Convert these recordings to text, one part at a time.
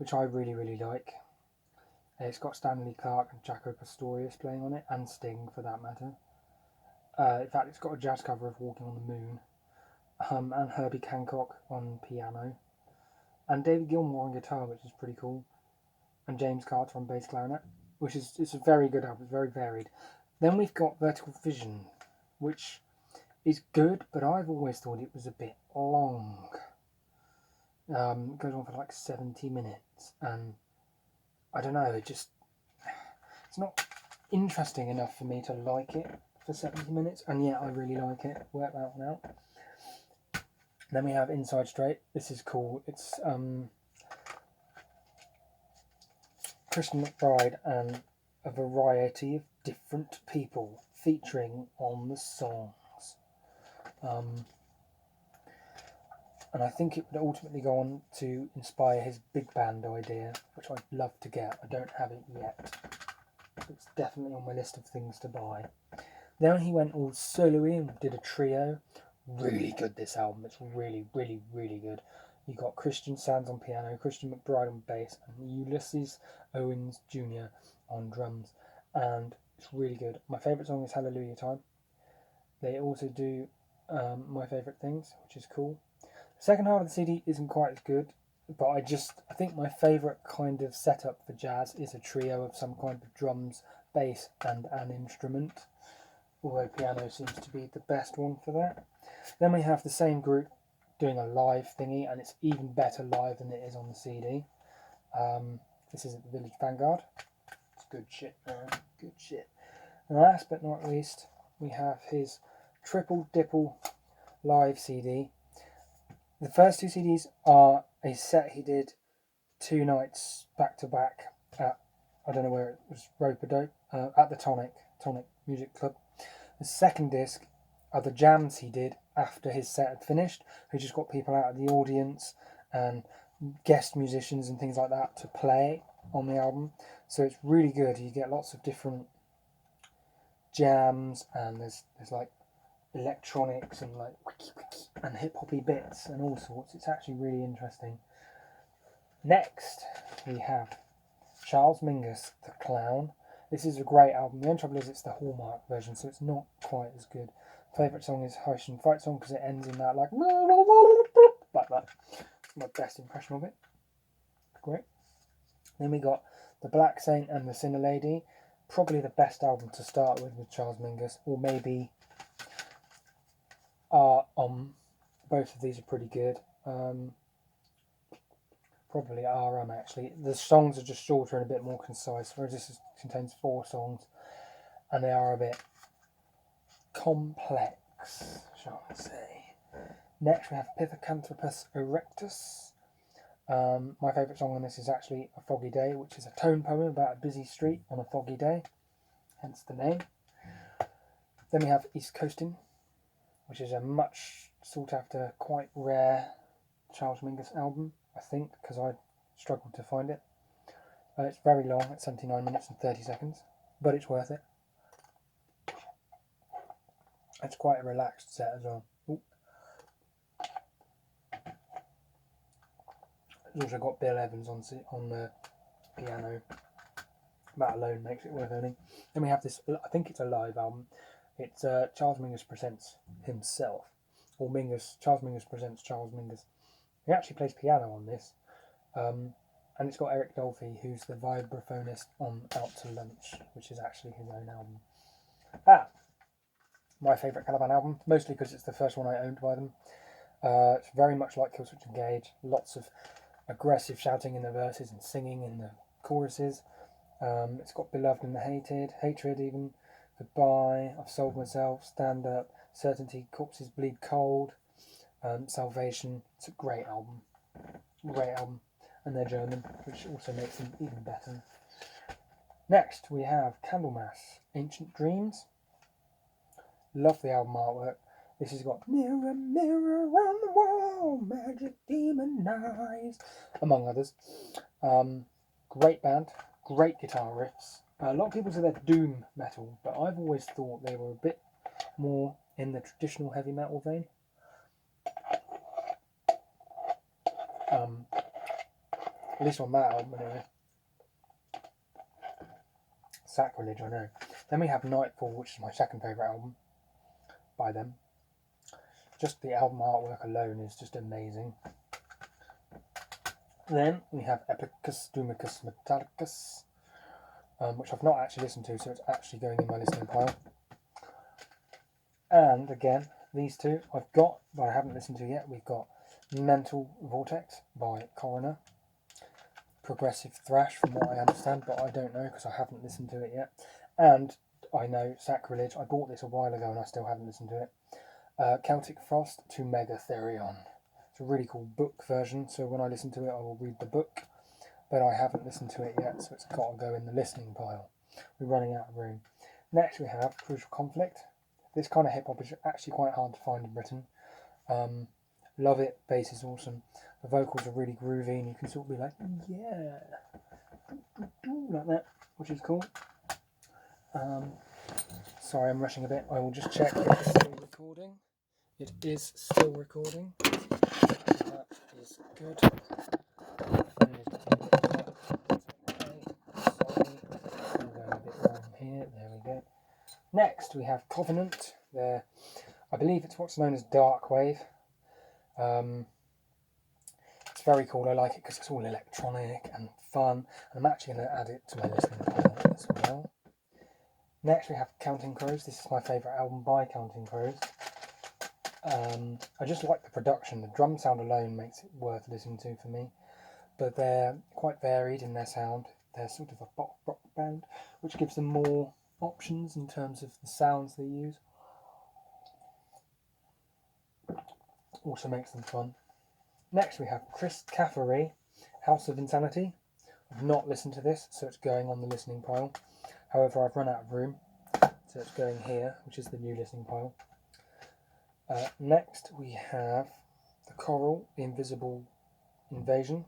which I really, really like. It's got Stanley Clarke and Jaco Pastorius playing on it, and Sting for that matter. In fact, it's got a jazz cover of Walking on the Moon, and Herbie Hancock on piano, and David Gilmour on guitar, which is pretty cool, and James Carter on bass clarinet, which is it's a very good album, very varied. Then we've got Vertical Vision, which is good, but I've always thought it was a bit long. It goes on for like 70 minutes, and I don't know, it's not interesting enough for me to like it for 70 minutes, and yet I really like it. Work that one out. Then we have Inside Straight. This is cool. It's Christian McBride and a variety of different people featuring on the songs. And I think it would ultimately go on to inspire his big band idea, which I'd love to get. I don't have it yet. It's definitely on my list of things to buy. Then he went all solo-y and did a trio. Really good, this album. It's really, really, really good. You got Christian Sands on piano, Christian McBride on bass, and Ulysses Owens Jr. on drums. And it's really good. My favourite song is Hallelujah Time. They also do My Favourite Things, which is cool. The second half of the CD isn't quite as good, but I think my favourite kind of setup for jazz is a trio of some kind of drums, bass, and an instrument, although piano seems to be the best one for that. Then we have the same group doing a live thingy, and it's even better live than it is on the CD. This is at the Village Vanguard. It's good shit, man. Good shit. And last but not least, we have his Triple Dipple live CD. The first two CDs are a set he did 2 nights back to back at, I don't know where it was, Rope-a-Dope, at the Tonic Music Club. The second disc are the jams he did after his set had finished. He just got people out of the audience and guest musicians and things like that to play on the album. So it's really good. You get lots of different jams, and there's like electronics and like wiki and hip hoppy bits and all sorts. It's actually really interesting. Next we have Charles Mingus, The Clown. This is a great album. The only trouble is it's the Hallmark version, so it's not quite as good. Favourite song is Haitian Fight Song because it ends in that like that. It's my best impression of it. Great. Then we got The Black Saint and The Sinner Lady. Probably the best album to start with Charles Mingus, or maybe both of these are pretty good. Probably RM actually. The songs are just shorter and a bit more concise, whereas this contains 4 songs, and they are a bit complex, shall I say. Next we have Pithecanthropus erectus. My favourite song on this is actually A Foggy Day, which is a tone poem about a busy street on a foggy day, hence the name. Then we have East Coastin', which is a much sought after, quite rare Charles Mingus album, I think, because I struggled to find it. It's very long, it's 79 minutes and 30 seconds, but it's worth it. It's quite a relaxed set as well. Ooh. It's also got Bill Evans on the piano. That alone makes it worth owning. Then we have this, I think it's a live album. It's Charles Mingus Presents himself, or Charles Mingus Presents Charles Mingus. He actually plays piano on this, and it's got Eric Dolphy, who's the vibraphonist on Out to Lunch, which is actually his own album. My favourite Caliban album, mostly because it's the first one I owned by them. It's very much like Killswitch Engage, lots of aggressive shouting in the verses and singing in the choruses. It's got Beloved and the Hated, Hatred even, Goodbye, I've Sold Myself, Stand Up, Certainty, Corpses Bleed Cold, Salvation. It's a great album. And they're German, which also makes them even better. Next we have Candlemas, Ancient Dreams. Love the album artwork. This has got Mirror, Mirror on the Wall, Magic Demon Eyes, among others. Great band, great guitar riffs. A lot of people say they're doom metal, but I've always thought they were a bit more in the traditional heavy metal vein. At least on that album, anyway. Sacrilege, I know. Then we have Nightfall, which is my second favourite album by them. Just the album artwork alone is just amazing. Then we have Epicus Doomicus Metallicus, which I've not actually listened to, so it's actually going in my listening pile. And again, these two I've got, but I haven't listened to yet. We've got Mental Vortex by Coroner. Progressive thrash from what I understand, but I don't know because I haven't listened to it yet. And I know Sacrilege. I bought this a while ago and I still haven't listened to it. Celtic Frost to Megatherion. It's a really cool book version, so when I listen to it I will read the book, but I haven't listened to it yet, so it's got to go in the listening pile. We're running out of room. Next we have Crucial Conflict. This kind of hip hop is actually quite hard to find in Britain. Love it, bass is awesome. The vocals are really groovy and you can sort of be like, yeah, like that, which is cool. Sorry, I'm rushing a bit. I will just check if it's still recording. It is still recording. That is good. Phone is getting a bit hot. Sorry, I'm going a bit wrong here. There we go. Next, we have Covenant. I believe it's what's known as Darkwave. It's very cool. I like it because it's all electronic and fun. And I'm actually going to add it to my listening pile as well. Next we have Counting Crows. This is my favourite album by Counting Crows. I just like the production. The drum sound alone makes it worth listening to for me. But they're quite varied in their sound. They're sort of a pop rock band, which gives them more options in terms of the sounds they use. Also makes them fun. Next we have Chris Caffery, House of Insanity. I've not listened to this, so it's going on the listening pile. However, I've run out of room, so it's going here, which is the new listening pile. Next we have The Coral, The Invisible Invasion.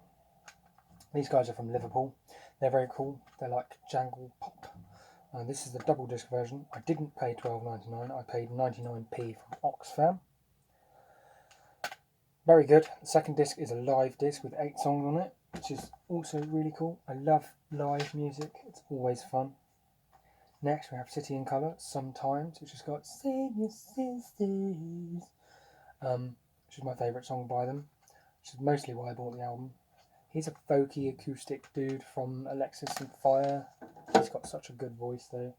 These guys are from Liverpool. They're very cool. They're like jangle pop. This is the double disc version. I didn't pay $12.99. I paid 99p from Oxfam. Very good. The second disc is a live disc with 8 songs on it, which is also really cool. I love live music. It's always fun. Next we have City in Colour, Sometimes, which has got Save Your Sisters, which is my favourite song by them, which is mostly why I bought the album. He's a folky acoustic dude from Alexis and Fire. He's got such a good voice though.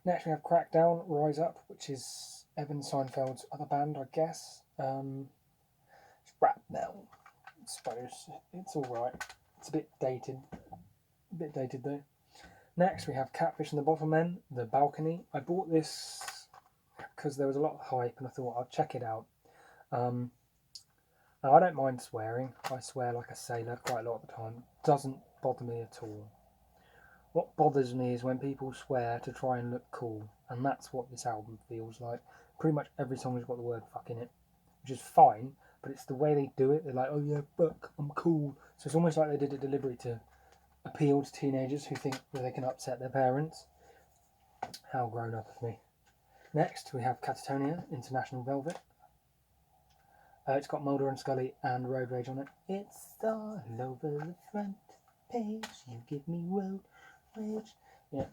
Next we have Crackdown, Rise Up, which is Evan Seinfeld's other band, I guess. It's rap now, I suppose. It's alright. It's a bit dated. Though. Next we have Catfish and the Bottlemen, The Balcony. I bought this because there was a lot of hype and I thought I'll check it out. Now I don't mind swearing. I swear like a sailor quite a lot of the time. It doesn't bother me at all. What bothers me is when people swear to try and look cool, and that's what this album feels like. Pretty much every song has got the word fuck in it, which is fine, but it's the way they do it. They're like, oh yeah, fuck, I'm cool. So it's almost like they did it deliberately to appeal to teenagers who think that they can upset their parents. How grown up of me. Next we have Catatonia, International Velvet. It's got Mulder and Scully and Road Rage on it. It's all over the front page. You give me road rage. Yeah.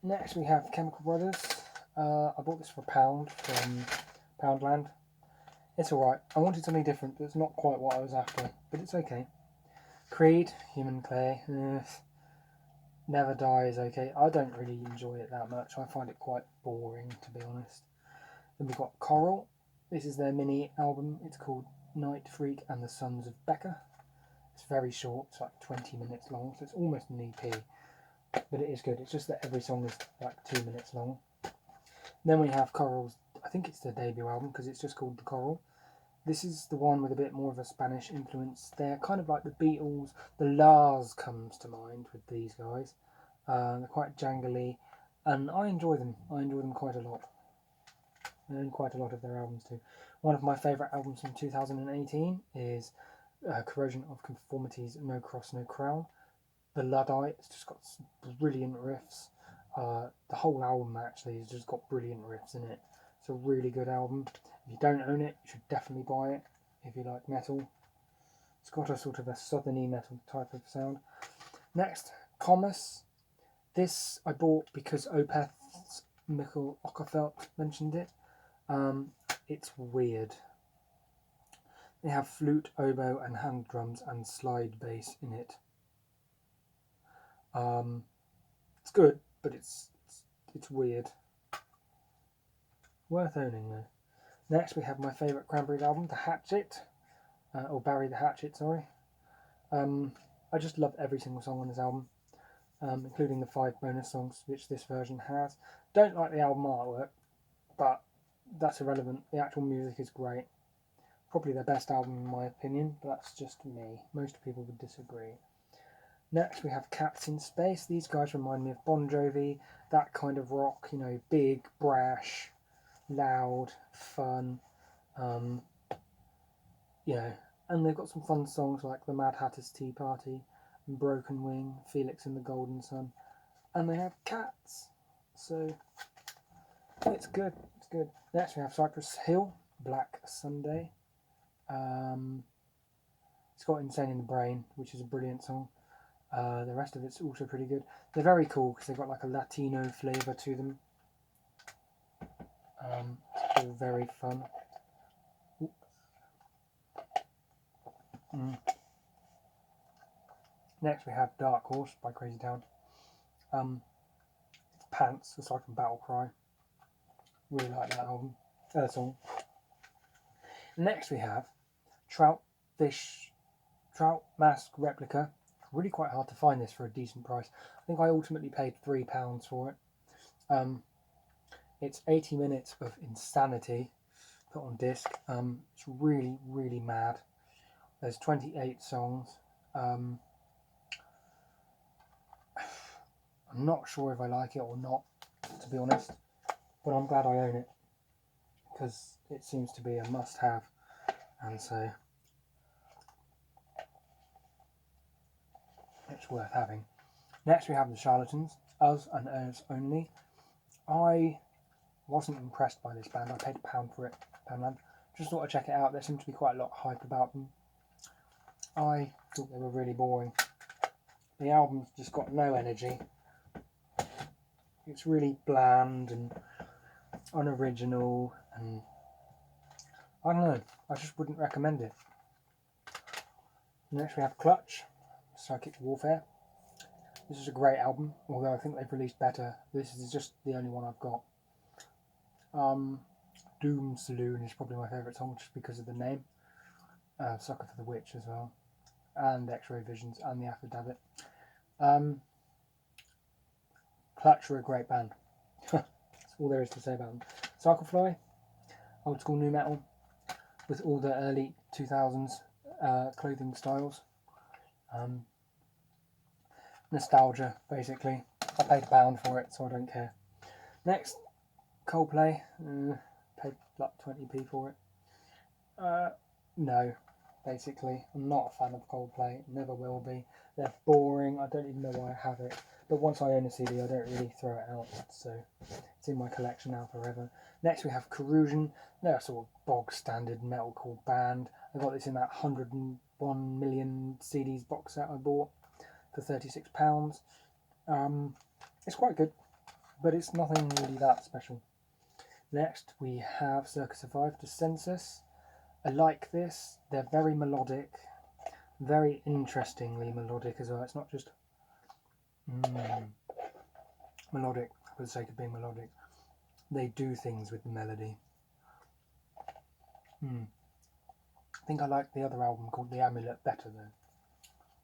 Next we have Chemical Brothers. I bought this for £1 from Poundland. It's alright. I wanted something different, but it's not quite what I was after. But it's okay. Creed, Human Clay. Never Die is okay. I don't really enjoy it that much. I find it quite boring, to be honest. Then we've got Coral. This is their mini album. It's called Night Freak and the Sons of Becca. It's very short. It's like 20 minutes long, so it's almost an EP. But it is good. It's just that every song is like 2 minutes long. Then we have Coral's, I think it's their debut album because it's just called The Coral. This is the one with a bit more of a Spanish influence. They're kind of like the Beatles. The Lars comes to mind with these guys. They're quite jangly, and I enjoy them. I enjoy them quite a lot. I own quite a lot of their albums too. One of my favourite albums from 2018 is Corrosion of Conformity's No Cross, No Crown. The Luddite, it's just got some brilliant riffs. The whole album actually has just got brilliant riffs in it. It's a really good album. If you don't own it, you should definitely buy it if you like metal. It's got a sort of a southerny metal type of sound. Next, Commerce. This I bought because Opeth's Mikkel Ockerfeldt mentioned it. It's weird. They have flute, oboe, and hand drums and slide bass in it. It's good, but it's weird. Worth owning though. Next, we have my favourite Cranberries album, The Hatchet, or Barry the Hatchet, sorry. I just love every single song on this album, including the 5 bonus songs which this version has. Don't like the album artwork, but that's irrelevant. The actual music is great. Probably their best album in my opinion, but that's just me. Most people would disagree. Next we have Cats in Space. These guys remind me of Bon Jovi, that kind of rock, you know, big, brash, loud, fun, you know, and they've got some fun songs like The Mad Hatter's Tea Party, and Broken Wing, Felix and the Golden Sun, and they have cats, so it's good, it's good. Next we have Cypress Hill, Black Sunday. It's got Insane in the Brain, which is a brilliant song. The rest of it's also pretty good. They're very cool because they've got like a Latino flavour to them. It's all very fun. Next we have Dark Horse by Crazy Town. It's Pants, aside from Battle Cry. Really like that song. Next we have Trout Mask Replica. Really quite hard to find this for a decent price. I think I ultimately paid £3 for it. It's 80 minutes of insanity put on disc. It's really, really mad. There's 28 songs. I'm not sure if I like it or not, to be honest, but I'm glad I own it because it seems to be a must-have, and so it's worth having. Next we have The Charlatans, Us and Us Only. I wasn't impressed by this band. I paid £1 for it, £1. Just thought I'd check it out. There seemed to be quite a lot of hype about them. I thought they were really boring. The album's just got no energy. It's really bland and unoriginal, and I don't know, I just wouldn't recommend it. Next we have Clutch, Psychic Warfare. This is a great album, although I think they've released better. This is just the only one I've got. Doom Saloon is probably my favourite song just because of the name. Sucker for the Witch as well, and X-Ray Visions and the Affidavit. Clutch are a great band. That's all there is to say about them. Cyclefly, old school new metal with all the early 2000s clothing styles. Nostalgia, basically. I paid £1 for it, so I don't care. Next, Coldplay. Paid like 20p for it. No, basically. I'm not a fan of Coldplay. Never will be. They're boring. I don't even know why I have it. But once I own a CD, I don't really throw it out. So it's in my collection now forever. Next we have Corrosion. They're a sort of bog standard metalcore band. I got this in that 101 million CDs box set I bought for £36. It's quite good, but it's nothing really that special. Next we have Circa Survive, The Census. I like this. They're very melodic, very interestingly melodic as well. It's not just melodic for the sake of being melodic. They do things with the melody. I think I like the other album called The Amulet better though,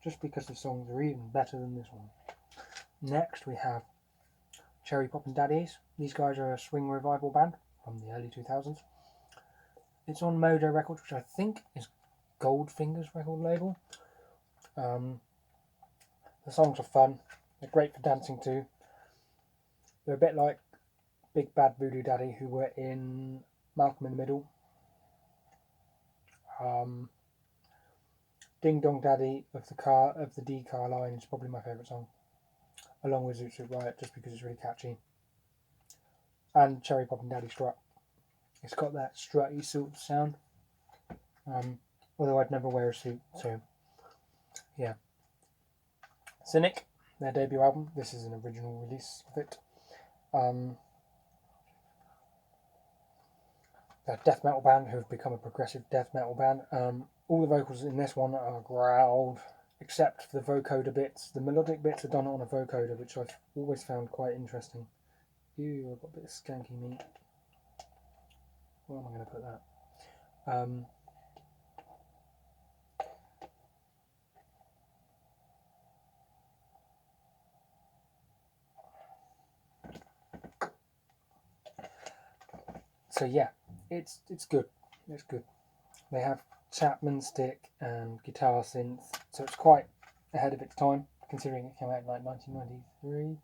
just because the songs are even better than this one. Next we have Cherry Poppin' Daddies. These guys are a swing revival band from the early 2000s. It's on Mojo Records, which I think is Goldfinger's record label. The songs are fun. They're great for dancing to. They're a bit like Big Bad Voodoo Daddy, who were in Malcolm in the Middle. Ding Dong Daddy of the D Car line is probably my favourite song, along with Zoot Suit Riot, just because it's really catchy. And Cherry Poppin' Daddy Strut. It's got that strutty sort of sound. although I'd never wear a suit, so yeah. Cynic, their debut album. This is an original release of it. A death metal band who have become a progressive death metal band. All the vocals in this one are growled, except for the vocoder bits. The melodic bits are done on a vocoder, which I've always found quite interesting. Ew, I've got a bit of skanky meat. Where am I going to put that? So yeah, it's good. It's good. They have Chapman stick and guitar synth, so it's quite ahead of its time, considering it came out in like 1993.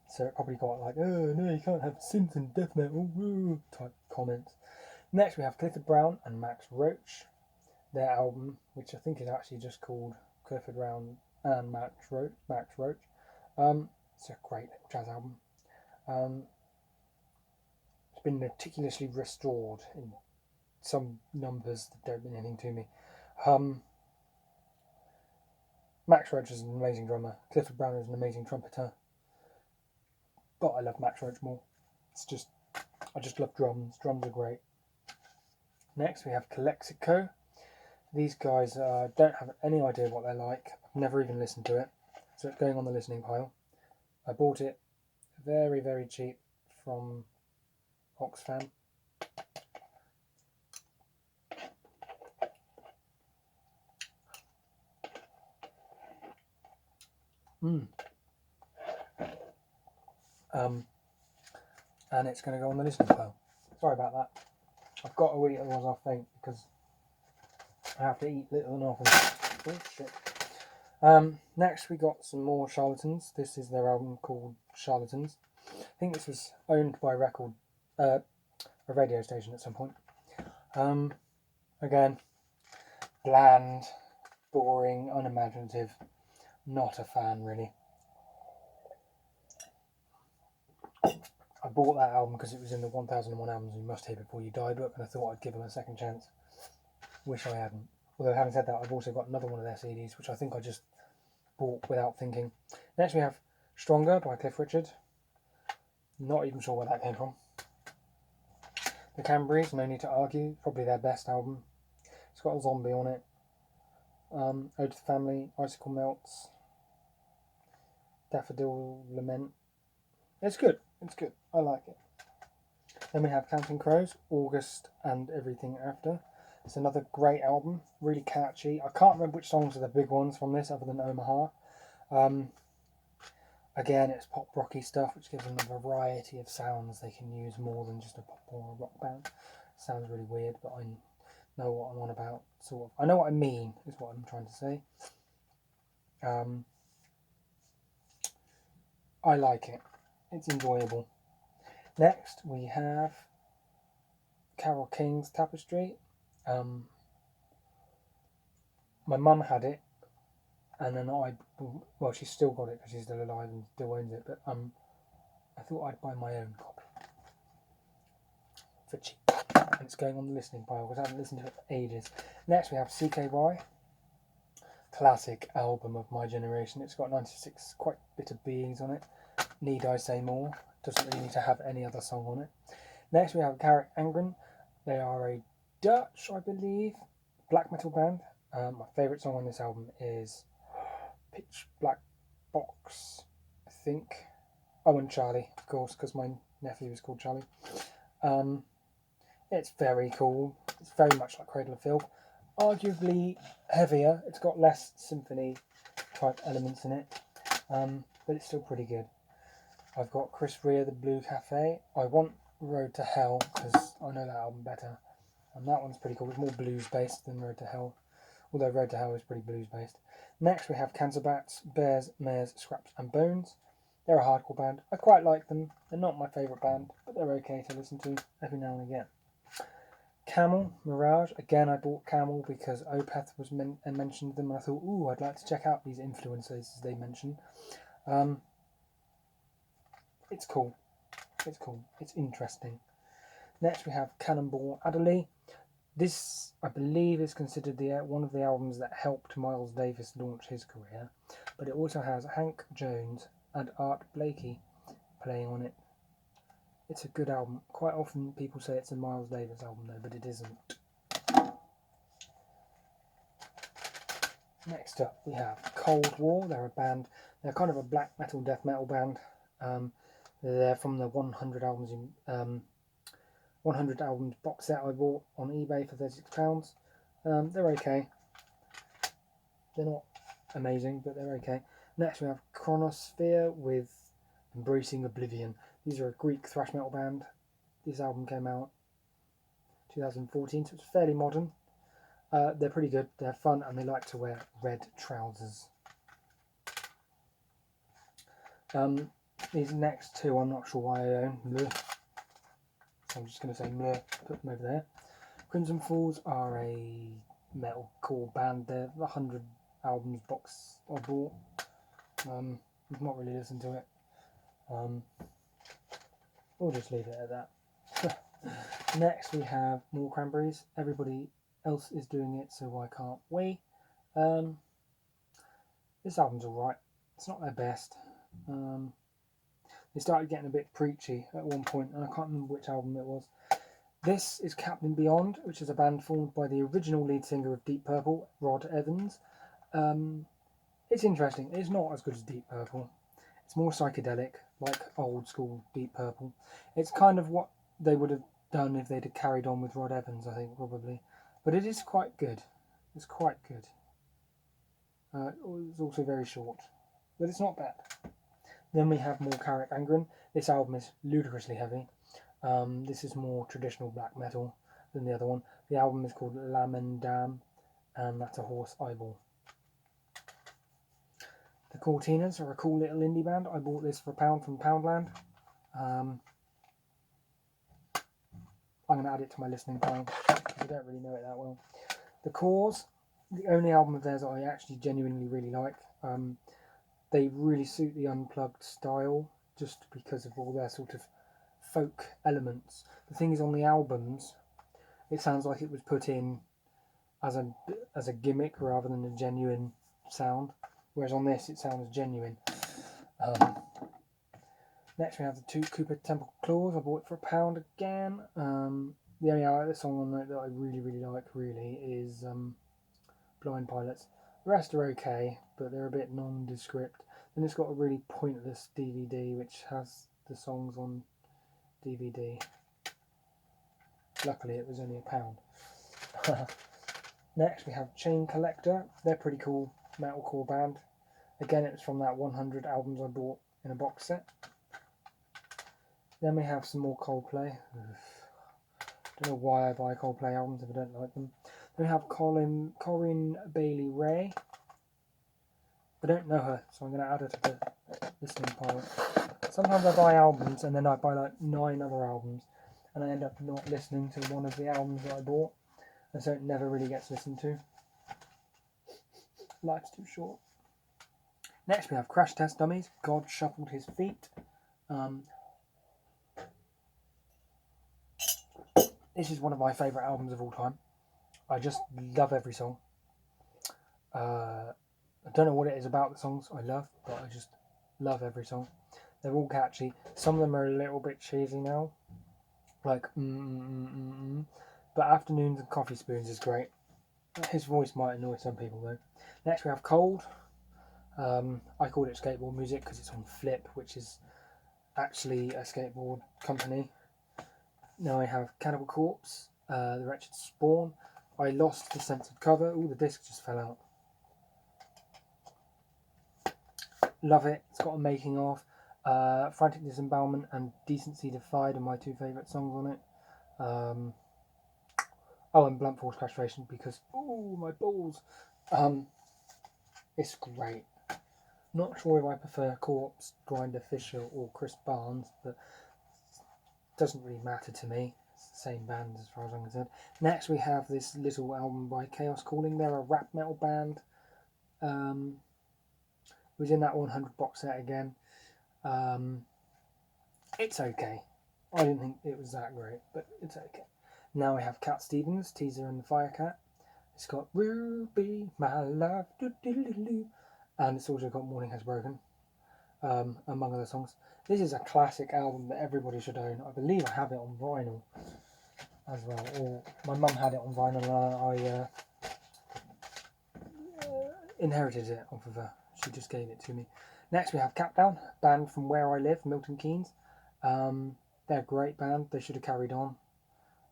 So it probably got like, oh no, you can't have synth and death metal type comments. Next we have Clifford Brown and Max Roach, their album, which I think is actually just called Clifford Brown and Max Roach. It's a great jazz album. It's been meticulously restored in some numbers that don't mean anything to me. Max Roach is an amazing drummer. Clifford Brown is an amazing trumpeter. But I love Max Roach more. I just love drums. Drums are great. Next we have Calexico. These guys don't have any idea what they're like. I've never even listened to it. So it's going on the listening pile. I bought it very, very cheap from Oxfam. And it's going to go on the listening pile. Sorry about that. I've got to eat, otherwise I'll faint, because I have to eat little and often. Oh shit. Next we got some more Charlatans. This is their album called Charlatans. I think this was owned by a radio station at some point. Again, bland, boring, unimaginative. Not a fan, really. I bought that album because it was in the 1001 Albums You Must Hear Before You Die book, and I thought I'd give them a second chance. Wish I hadn't. Although, having said that, I've also got another one of their CDs, which I think I just bought without thinking. Next we have Stronger by Cliff Richard. Not even sure where that came from. The Cranberries, No Need to Argue, probably their best album. It's got a zombie on it. Ode to the Family, Icicle Melts, Daffodil Lament. It's good. I like it. Then we have Counting Crows, August and Everything After. It's another great album, really catchy. I can't remember which songs are the big ones from this other than Omaha. Again, it's pop rocky stuff, which gives them a variety of sounds they can use more than just a pop or a rock band. Sounds really weird, but I know what I'm on about. Sort of. I know what I mean, is what I'm trying to say. I like it. It's enjoyable. Next, we have Carole King's Tapestry. My mum had it, and then she's still got it because she's still alive and still owns it, but I thought I'd buy my own copy for cheap. And it's going on the listening pile because I haven't listened to it for ages. Next, we have CKY. Classic album of my generation. It's got 96 quite bitter beings on it. Need I say more? Doesn't really need to have any other song on it. Next, we have Garrett Angren. They are a Dutch, I believe, black metal band. My favourite song on this album is Pitch Black Box, I think. Oh, and Charlie, of course, because my nephew is called Charlie. It's very cool. It's very much like Cradle of Filth. Arguably heavier. It's got less symphony type elements in it, but it's still pretty good. I've got Chris Rea, The Blue Cafe. I want Road to Hell because I know that album better, and that one's pretty cool. It's more blues based than Road to Hell, although Road to Hell is pretty blues based. Next we have Cancer Bats, Bears, Mares, Scraps and Bones. They're a hardcore band. I quite like them. They're not my favourite band, but they're okay to listen to every now and again. Camel, Mirage. Again, I bought Camel because Opeth was mentioned them, and I thought, ooh, I'd like to check out these influences they mention. It's cool. It's interesting. Next we have Cannonball Adderley. This, I believe, is considered one of the albums that helped Miles Davis launch his career, but it also has Hank Jones and Art Blakey playing on it. It's a good album. Quite often people say it's a Miles Davis album though, but it isn't. Next up we have Cold War. They're a band. They're kind of a black metal, death metal band. They're from the 100 albums 100 albums box set I bought on eBay for £36. They're okay. They're not amazing, but they're okay. Next we have Chronosphere with Embracing Oblivion. These are a Greek thrash metal band. This album came out 2014, so it's fairly modern. They're pretty good, they're fun, and they like to wear red trousers. These next two I'm not sure why I own. Bleh. So I'm just going to say bleh, put them over there. Crimson Falls are a metalcore band. They're 100 albums box I bought. I've not really listened to it. We'll just leave it at that. Next we have more Cranberries. Everybody else is doing it, so why can't we? This album's alright. It's not their best. They started getting a bit preachy at one point, and I can't remember which album it was. This is Captain Beyond, which is a band formed by the original lead singer of Deep Purple, Rod Evans. It's interesting. It's not as good as Deep Purple. It's more psychedelic, like old school Deep Purple. It's kind of what they would have done if they'd have carried on with Rod Evans, I think, probably. But it is quite good. It's quite good. It's also very short, but it's not bad. Then we have more Carrick Angren. This album is ludicrously heavy. This is more traditional black metal than the other one. The album is called Lamendam, and that's a horse eyeball. The Cortinas are a cool little indie band. I bought this for £1 from Poundland. I'm going to add it to my listening pile because I don't really know it that well. The Cause, the only album of theirs that I actually genuinely really like. They really suit the Unplugged style just because of all their sort of folk elements. The thing is, on the albums, it sounds like it was put in as a gimmick rather than a genuine sound, whereas on this it sounds genuine. Next we have the two Cooper Temple Claws. I bought it for £1 again. The only other song on it that I really like is Blind Pilots. The rest are okay, but they're a bit nondescript. Then it's got a really pointless DVD which has the songs on DVD. Luckily it was only £1. Next we have Chain Collector. They're a pretty cool metalcore band. Again, it was from that 100 albums I bought in a box set. Then we have some more Coldplay. Don't know why I buy Coldplay albums if I don't like them. Then we have Corinne Bailey Rae. I don't know her, so I'm going to add her to the listening pile. Sometimes I buy albums and then I buy like 9 other albums and I end up not listening to one of the albums that I bought, and so it never really gets listened to. Life's too short. Next we have Crash Test Dummies. God Shuffled His Feet. This is one of my favourite albums of all time. I just love every song. I don't know what it is about the songs I love, but I just love every song. They're all catchy. Some of them are a little bit cheesy now, like but Afternoons and Coffee Spoons is great. His voice might annoy some people though. Next we have Cold. I call it skateboard music because it's on Flip, which is actually a skateboard company. Now I have Cannibal Corpse, The Wretched Spawn. I lost the censored cover. All the disc just fell out. Love it. It's got a making of. Frantic Disembowelment and Decency Defied are my 2 favourite songs on it. And Blunt Force Castration because, my balls. It's great. Not sure if I prefer Corpse, Grinder Fisher or Chris Barnes, but it doesn't really matter to me. It's the same band as far as I'm concerned. Next we have this little album by Chaos Calling. They're a rap metal band. Was in that 100 box set again. It's okay. I didn't think it was that great, but it's okay. Now we have Cat Stevens, Teaser and the Firecat. It's got Ruby, My Love, and it's also got Morning Has Broken, among other songs. This is a classic album that everybody should own. I believe I have it on vinyl as well, or my mum had it on vinyl and I inherited it off of her. She just gave it to me. Next we have Capdown, band from where I live, Milton Keynes. They're a great band. They should have carried on.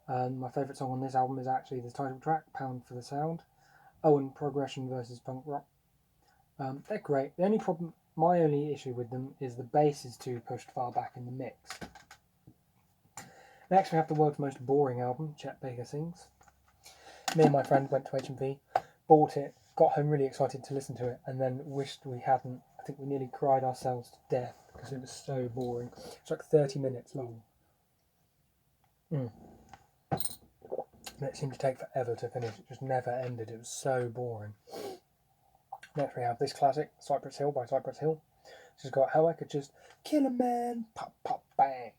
My favourite song on this album is actually the title track, Pound for the Sound. And progression versus punk rock. They're great. My only issue with them is the bass is too pushed far back in the mix. Next we have the world's most boring album, Chet Baker Sings. Me and my friend went to HMV, bought it, got home really excited to listen to it, and then wished we hadn't. I think we nearly cried ourselves to death because it was so boring. It's like 30 minutes long. And it seemed to take forever to finish. It just never ended. It was so boring. Next we have this classic, Cypress Hill by Cypress Hill. This has got How I Could Just Kill a Man, Pop, Pop, Bang.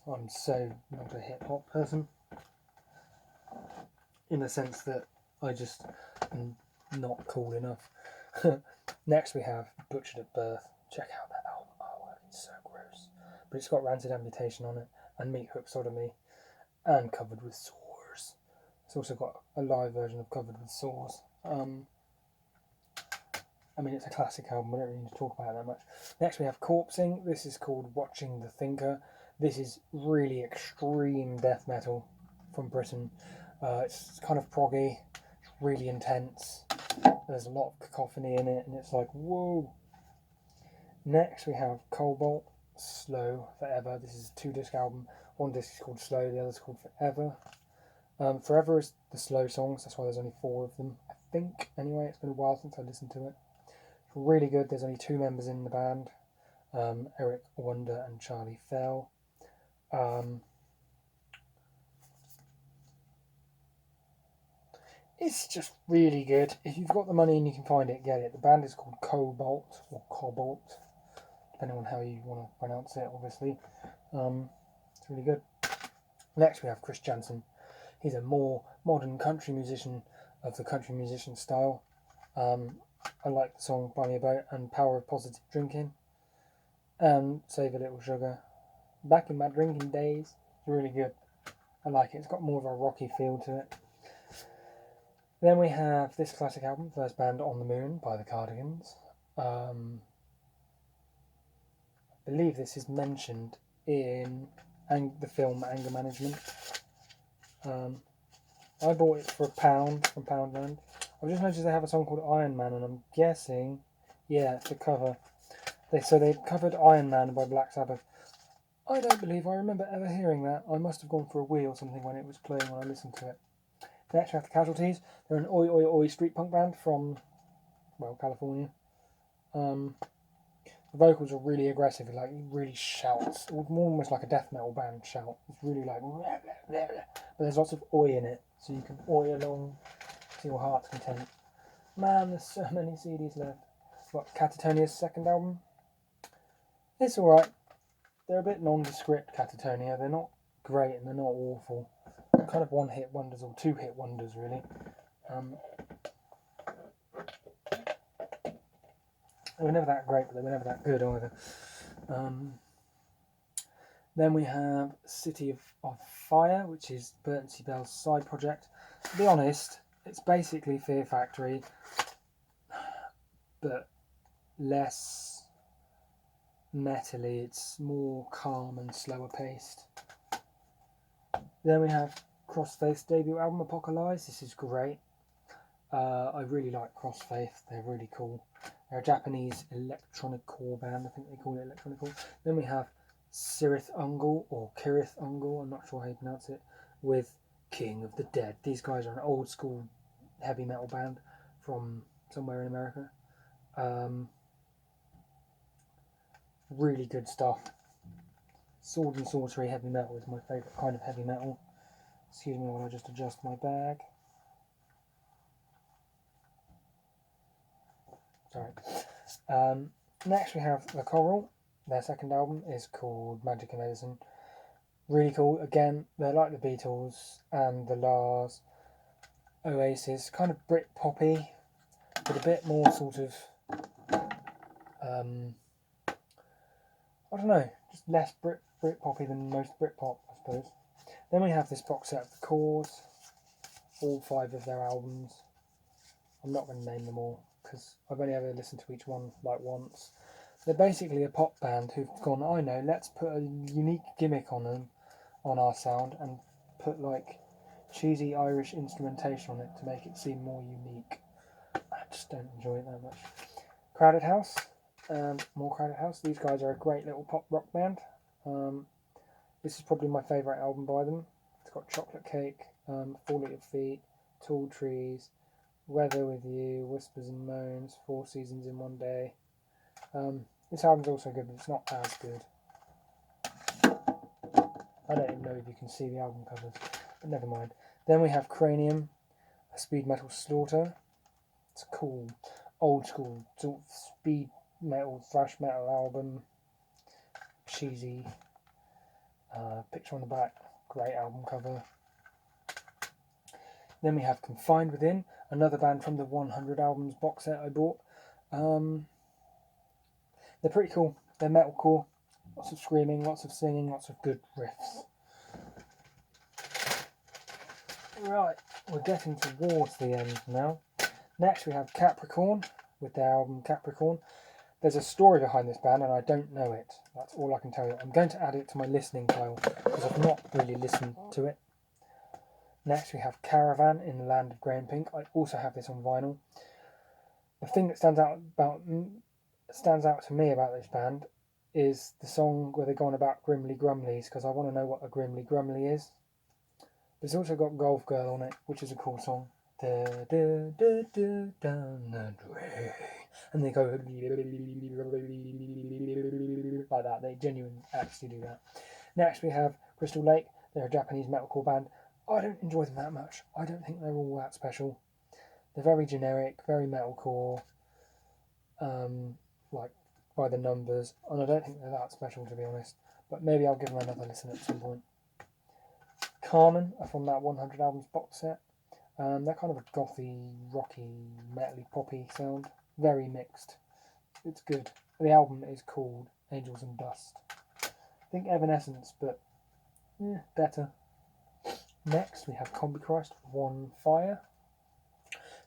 I'm so not a hip-hop person. In the sense that I just am not cool enough. Next we have Butchered at Birth. Check out that album artwork, it's so gross. But it's got Rancid Amputation on it, and Meat Hook Sodomy, and Covered with Sores. It's also got a live version of Covered with Sores. I mean, it's a classic album, I don't really need to talk about it that much. Next we have Corpsing. This is called Watching the Thinker. This is really extreme death metal from Britain. It's kind of proggy, it's really intense. There's a lot of cacophony in it, and it's like, whoa. Next we have Cobalt, Slow Forever. This is a 2-disc album. One disc is called Slow, the other is called Forever. Forever is the slow songs, that's why there's only 4 of them, I think. Anyway, it's been a while since I listened to it. It's really good. There's only 2 members in the band, Eric Wonder and Charlie Fell. It's just really good. If you've got the money and you can find it, get it. The band is called Cobalt, or Cobalt, depending on how you want to pronounce it, obviously. It's really good. Next we have Chris Janson. He's a more modern country musician of the country musician style. I like the song Buy Me a Boat and Power of Positive Drinking and Save a Little Sugar. Back in my drinking days. It's really good. I like it. It's got more of a rocky feel to it. Then we have this classic album, First Band on the Moon by the Cardigans. I believe this is mentioned in the film Anger Management. I bought it for £1 from Poundland. I've just noticed they have a song called Iron Man, and I'm guessing, yeah, it's the cover. So they covered Iron Man by Black Sabbath. I don't believe I remember ever hearing that. I must have gone for a wee or something when it was playing when I listened to it. Next we have the Casualties. They're an oi oi oi street punk band from, well, California. The vocals are really aggressive, like really shouts, almost like a death metal band shout. It's really like, but there's lots of oi in it, so you can oi along to your heart's content. Man, there's so many CDs left. What, Catatonia's second album? It's alright. They're a bit nondescript, Catatonia. They're not great and they're not awful. They're kind of one-hit wonders, or two-hit wonders, really. They were never that great, but they were never that good either. Then we have City of Fire, which is Bernsey Bell's side project. To be honest, it's basically Fear Factory, but less metally. It's more calm and slower paced. Then we have Crossfaith's debut album, Apocalypse. This is great. I really like Crossfaith. They're really cool. They're a Japanese electronic core band. I think they call it electronic core. Then we have Cirith Ungol, or Kirith Ungol, I'm not sure how you pronounce it, with King of the Dead. These guys are an old school heavy metal band from somewhere in America. Really good stuff. Sword and sorcery heavy metal is my favourite kind of heavy metal. Excuse me while I just adjust my bag. Sorry. Next we have The Coral. Their second album is called Magic and Medicine. Really cool. Again, they're like the Beatles and the Lars, Oasis, kind of Brit poppy, but a bit more sort of, I don't know, just less Brit poppy than most Brit pop, I suppose. Then we have this box set of The Cause, all 5 of their albums. I'm not going to name them all because I've only ever listened to each one like once. They're basically a pop band who've gone, I know, let's put a unique gimmick on them, on our sound, and put like cheesy Irish instrumentation on it to make it seem more unique. I just don't enjoy it that much. Crowded House, more Crowded House. These guys are a great little pop rock band. This is probably my favourite album by them. It's got Chocolate Cake, Fall at Your Feet, Tall Trees, Weather With You, Whispers and Moans, 4 Seasons in One Day. This album's also good, but it's not as good. I don't even know if you can see the album covers, but never mind. Then we have Cranium, a speed metal slaughter. It's a cool, old school sort of speed metal, thrash metal album. Cheesy. Picture on the back, great album cover. Then we have Confined Within, another band from the 100 albums box set I bought. They're pretty cool. They're metalcore, lots of screaming, lots of singing, lots of good riffs. Right, we're getting towards the end now. Next we have Capricorn with their album Capricorn. There's a story behind this band and I don't know it. That's all I can tell you. I'm going to add it to my listening pile because I've not really listened to it. Next we have Caravan in the Land of Grey and Pink. I also have this on vinyl. The thing that stands out to me about this band is the song where they're going about Grimly Grumlies, because I want to know what a Grimly Grumly is. It's also got Golf Girl on it, which is a cool song. And they go like that. They genuinely actually do that. Next we have Crystal Lake. They're a Japanese metalcore band. I don't enjoy them that much. I don't think they're all that special. They're very generic, very metalcore, like by the numbers, and I don't think they're that special, to be honest. But maybe I'll give them another listen at some point. Carmen are from that 100 albums box set. They're kind of a gothy, rocky, metally, poppy sound. Very mixed. It's good. The album is called Angels and Dust. I think Evanescence, but better. Next, we have Combichrist, One Fire.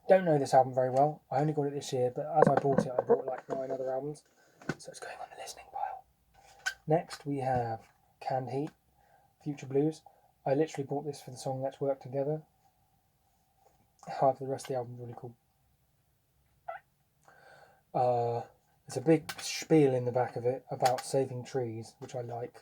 Don't know this album very well. I only got it this year, but as I bought it, I bought like 9 other albums, so it's going on the listening pile. Next, we have Canned Heat, Future Blues. I literally bought this for the song Let's Work Together. However, the rest of the album is really cool. There's a big spiel in the back of it about saving trees, which I like.